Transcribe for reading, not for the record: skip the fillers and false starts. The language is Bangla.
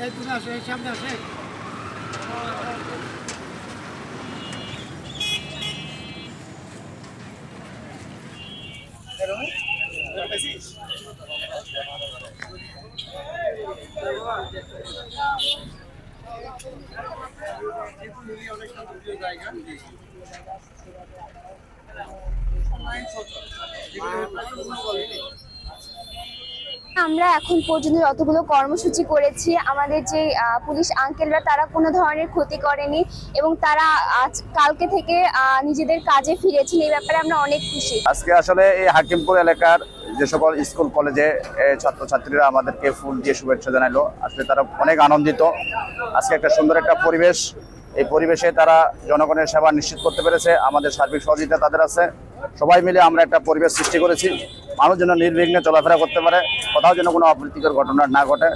এই তুমি আসো, এই সামনে আসে। আমরা এখন পর্যন্ত যতগুলো কর্মসূচি করেছি, আমাদের যে পুলিশ আঙ্কেলরা তারা কোনো ধরনের ক্ষতি করেনি এবং তারা আজ কালকে থেকে নিজেদের কাজে ফিরেছেন। এই ব্যাপারে আমরা অনেক খুশি। আজকে আসলে এই হাকিমপুর এলাকার যে সকল স্কুল কলেজে ছাত্রছাত্রীরা আমাদেরকে ফুল দিয়ে শুভেচ্ছা জানালো, আসলে তারা অনেক আনন্দিত। আজকে একটা সুন্দর একটা পরিবেশ, এই পরিবেশে তারা জনগণের সেবা নিশ্চিত করতে পেরেছে। আমাদের সার্বিক সহযোগিতা তাদের আছে। সবাই মিলে আমরা একটা পরিবেশ সৃষ্টি করেছি, মানুষ যেন নির্বিঘ্নে চলাফেরা করতে পারে, কোথাও যেন কোনো অপ্রীতিকর ঘটনা না ঘটে।